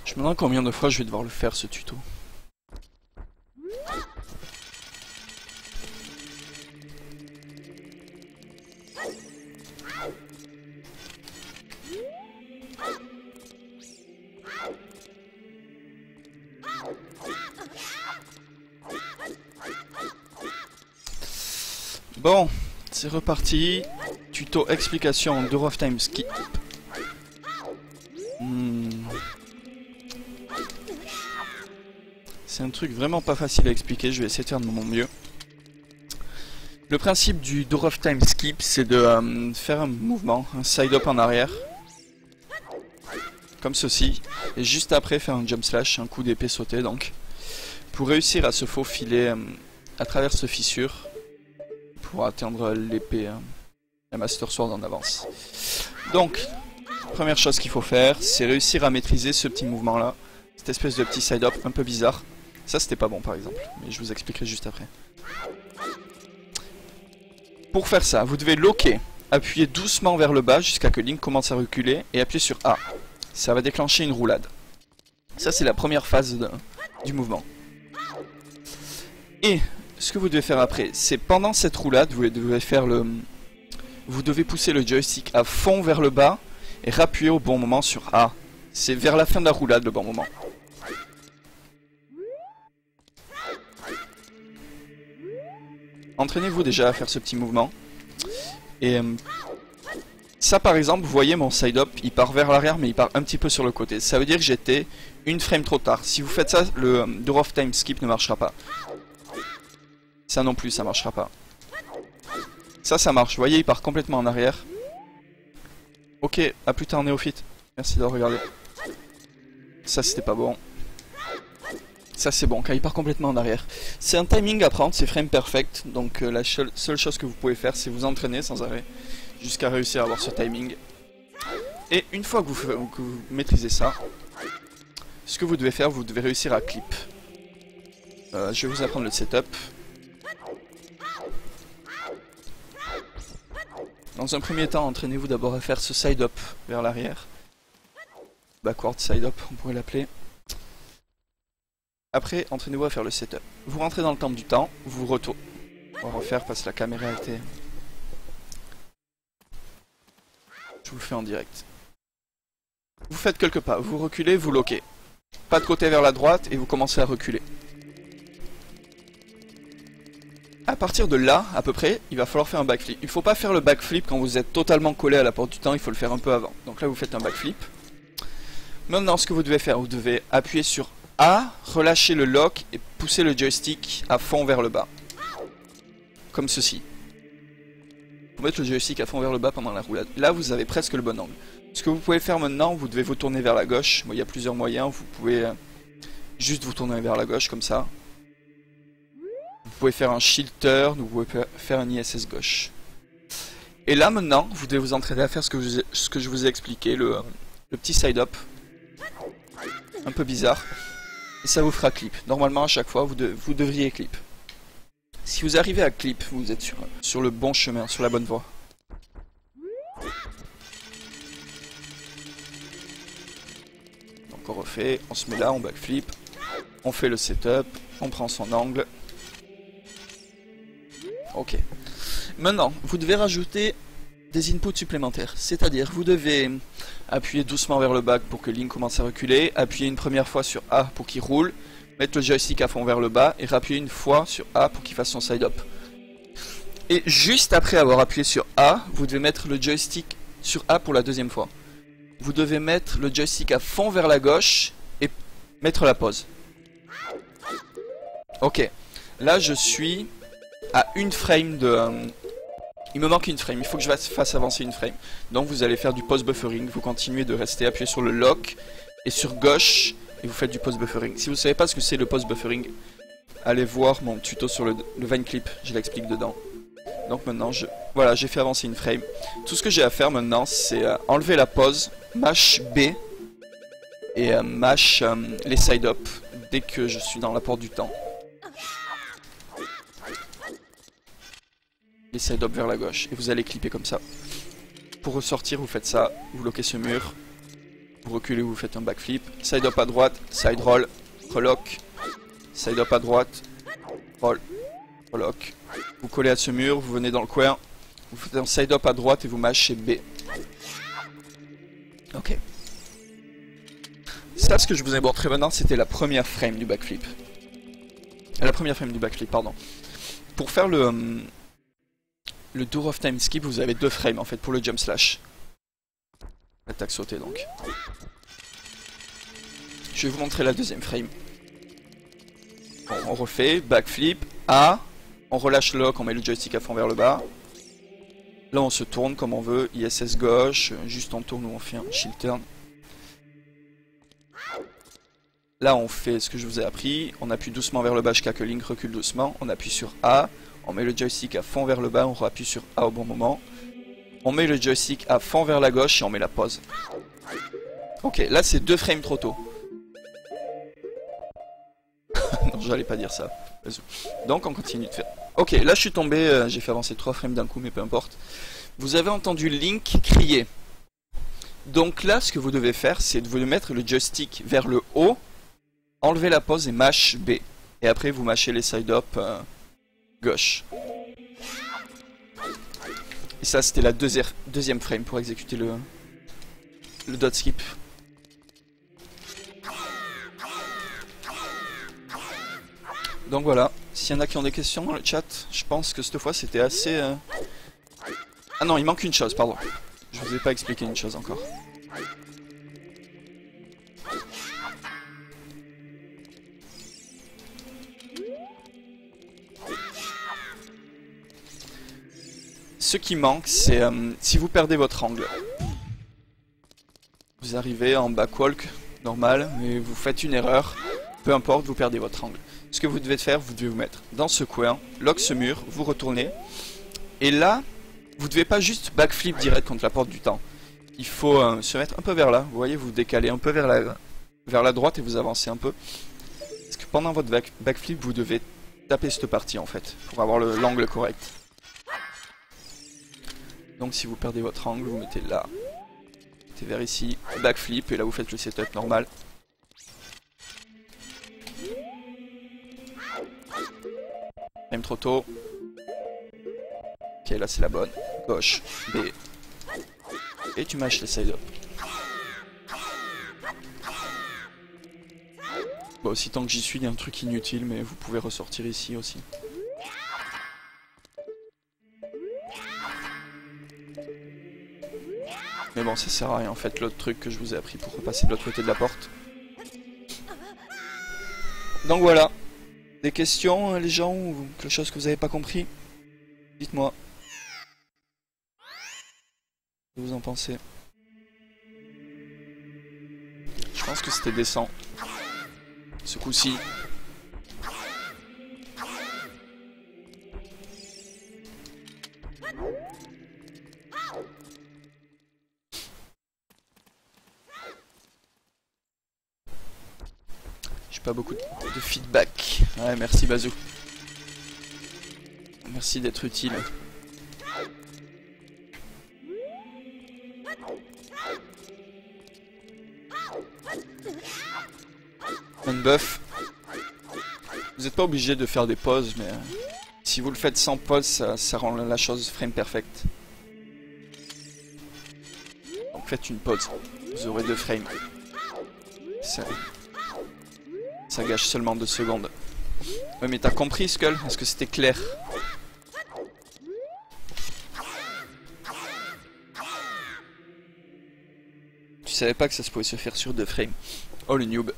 Je me demande combien de fois je vais devoir le faire ce tuto. Bon, c'est reparti. Tuto explication Door of Time Skip. C'est un truc vraiment pas facile à expliquer, je vais essayer de faire de mon mieux. Le principe du Door of Time Skip, c'est de faire un mouvement, un side-up en arrière. Comme ceci. Et juste après faire un jump slash, un coup d'épée sauté donc. Pour réussir à se faufiler à travers ce fissure. Pour atteindre l'épée, la Master Sword en avance. Donc, première chose qu'il faut faire, c'est réussir à maîtriser ce petit mouvement là. Cette espèce de petit side-up un peu bizarre. Ça c'était pas bon par exemple, mais je vous expliquerai juste après. Pour faire ça, vous devez locker, appuyer doucement vers le bas jusqu'à que Link commence à reculer et appuyer sur A. Ça va déclencher une roulade. Ça c'est la première phase du mouvement. Et ce que vous devez faire après, c'est pendant cette roulade, vous devez pousser le joystick à fond vers le bas et rappuyer au bon moment sur A. C'est vers la fin de la roulade le bon moment. Entraînez-vous déjà à faire ce petit mouvement. Et ça par exemple, vous voyez mon side-up, il part vers l'arrière mais il part un petit peu sur le côté. Ça veut dire que j'étais une frame trop tard. Si vous faites ça, le Door of Time Skip ne marchera pas. Ça non plus, ça marchera pas. Ça marche. Vous voyez, il part complètement en arrière. Ok, à plus tard néophyte. Merci de regarder. Ça c'était pas bon. Ça c'est bon, car il part complètement en arrière. C'est un timing à prendre, c'est frame perfect. Donc la seule chose que vous pouvez faire, c'est vous entraîner sans arrêt. Jusqu'à réussir à avoir ce timing. Et une fois que vous maîtrisez ça, ce que vous devez faire, vous devez réussir à clip. Je vais vous apprendre le setup. Dans un premier temps, entraînez-vous d'abord à faire ce side-up vers l'arrière. Backward side-up, on pourrait l'appeler. Après, entraînez-vous à faire le setup. Vous rentrez dans le temple du temps, vous retournez. On va refaire parce que la caméra était... Je vous le fais en direct. Vous faites quelques pas, vous reculez, vous loquez. Pas de côté vers la droite et vous commencez à reculer. À partir de là, à peu près, il va falloir faire un backflip. Il ne faut pas faire le backflip quand vous êtes totalement collé à la porte du temps, il faut le faire un peu avant. Donc là, vous faites un backflip. Maintenant, ce que vous devez faire, vous devez appuyer sur A, relâcher le lock et pousser le joystick à fond vers le bas. Comme ceci. Vous mettez le joystick à fond vers le bas pendant la roulade. Là, vous avez presque le bon angle. Ce que vous pouvez faire maintenant, vous devez vous tourner vers la gauche. Bon, il y a plusieurs moyens, vous pouvez juste vous tourner vers la gauche comme ça. Vous pouvez faire un shield turn, ou vous pouvez faire un ISS gauche. Et là maintenant, vous devez vous entraîner à faire ce que je vous ai expliqué, le petit side-up. Un peu bizarre. Et ça vous fera clip. Normalement à chaque fois, vous devriez clip. Si vous arrivez à clip, vous êtes sur le bon chemin, sur la bonne voie. Donc on refait, on se met là, on backflip. On fait le setup, on prend son angle. Ok. Maintenant, vous devez rajouter des inputs supplémentaires. C'est-à-dire, vous devez appuyer doucement vers le bas pour que Link commence à reculer, appuyer une première fois sur A pour qu'il roule, mettre le joystick à fond vers le bas et rappuyer une fois sur A pour qu'il fasse son side-up. Et juste après avoir appuyé sur A, vous devez mettre le joystick sur A pour la deuxième fois. Vous devez mettre le joystick à fond vers la gauche et mettre la pause. Ok. Là, je suis à une frame de... il me manque une frame, il faut que je fasse avancer une frame. Donc vous allez faire du pause buffering, vous continuez de rester appuyé sur le lock et sur gauche et vous faites du pause buffering. Si vous ne savez pas ce que c'est le pause buffering, allez voir mon tuto sur le Vine Clip, je l'explique dedans. Donc maintenant, voilà, j'ai fait avancer une frame. Tout ce que j'ai à faire maintenant, c'est enlever la pause, mash B et mash les side-up dès que je suis dans la porte du temps. Les side-up vers la gauche et vous allez clipper comme ça. Pour ressortir, vous faites ça, vous loquez ce mur, Vous reculez, vous faites un backflip. Side up à droite, side roll, relock. Side up à droite, roll, relock. Vous collez à ce mur, vous venez dans le coin. Vous faites un side up à droite et vous mashez B. Ok. Ça, ce que je vous ai montré maintenant, c'était la première frame du backflip. La première frame du backflip, pardon. Pour faire le Door of Time Skip, vous avez 2 frames en fait pour le jump slash. Attaque sautée donc. Je vais vous montrer la deuxième frame. Bon, on refait, backflip, A, on relâche lock, on met le joystick à fond vers le bas. Là on se tourne comme on veut, ISS gauche, juste on tourne ou on fait un shield turn. Là on fait ce que je vous ai appris, on appuie doucement vers le bas jusqu'à que Link recule doucement, on appuie sur A, on met le joystick à fond vers le bas, on appuie sur A au bon moment. On met le joystick à fond vers la gauche et on met la pause. Ok, là c'est 2 frames trop tôt. Non, j'allais pas dire ça. Donc on continue de faire. Ok, là je suis tombé, j'ai fait avancer 3 frames d'un coup, mais peu importe. Vous avez entendu Link crier. Donc là, ce que vous devez faire, c'est de vous mettre le joystick vers le haut, enlever la pause et mash B. Et après, vous mashez les side-up gauche. Et ça, c'était la deuxième frame pour exécuter le dot skip. Donc voilà, s'il y en a qui ont des questions dans le chat, je pense que cette fois c'était assez... Ah non, il manque une chose, pardon. Je vous ai pas expliqué une chose encore. Ce qui manque, c'est si vous perdez votre angle. Vous arrivez en backwalk normal, mais vous faites une erreur, peu importe, vous perdez votre angle. Ce que vous devez faire, vous devez vous mettre dans ce coin, lock ce mur, vous retournez, et là, vous devez pas juste backflip direct contre la porte du temps. Il faut se mettre un peu vers là, vous voyez, vous décalez un peu vers la droite et vous avancez un peu. Parce que pendant votre backflip, vous devez taper cette partie en fait, pour avoir l'angle correct. Donc si vous perdez votre angle, vous mettez là, vous mettez vers ici, backflip, et là vous faites le setup normal. Même trop tôt. Ok, là c'est la bonne. Gauche, B. Et tu mâches les side-up. Bon, aussi tant que j'y suis, il y a un truc inutile, mais vous pouvez ressortir ici aussi. Mais bon, ça sert à rien en fait, l'autre truc que je vous ai appris pour repasser de l'autre côté de la porte. Donc voilà. Des questions, les gens, ou quelque chose que vous n'avez pas compris? Dites-moi. Que vous en pensez? Je pense que c'était décent. Ce coup-ci. J'ai pas beaucoup de feedback. Ouais, merci Bazou. Merci d'être utile. Un buff. Vous n'êtes pas obligé de faire des pauses, mais si vous le faites sans pause, ça rend la chose frame perfect. Donc faites une pause. Vous aurez 2 frames. Ça gâche seulement 2 secondes. Ouais, mais t'as compris, Skull? Est-ce que c'était clair? Tu savais pas que ça se pouvait se faire sur 2 frames. Oh le noob.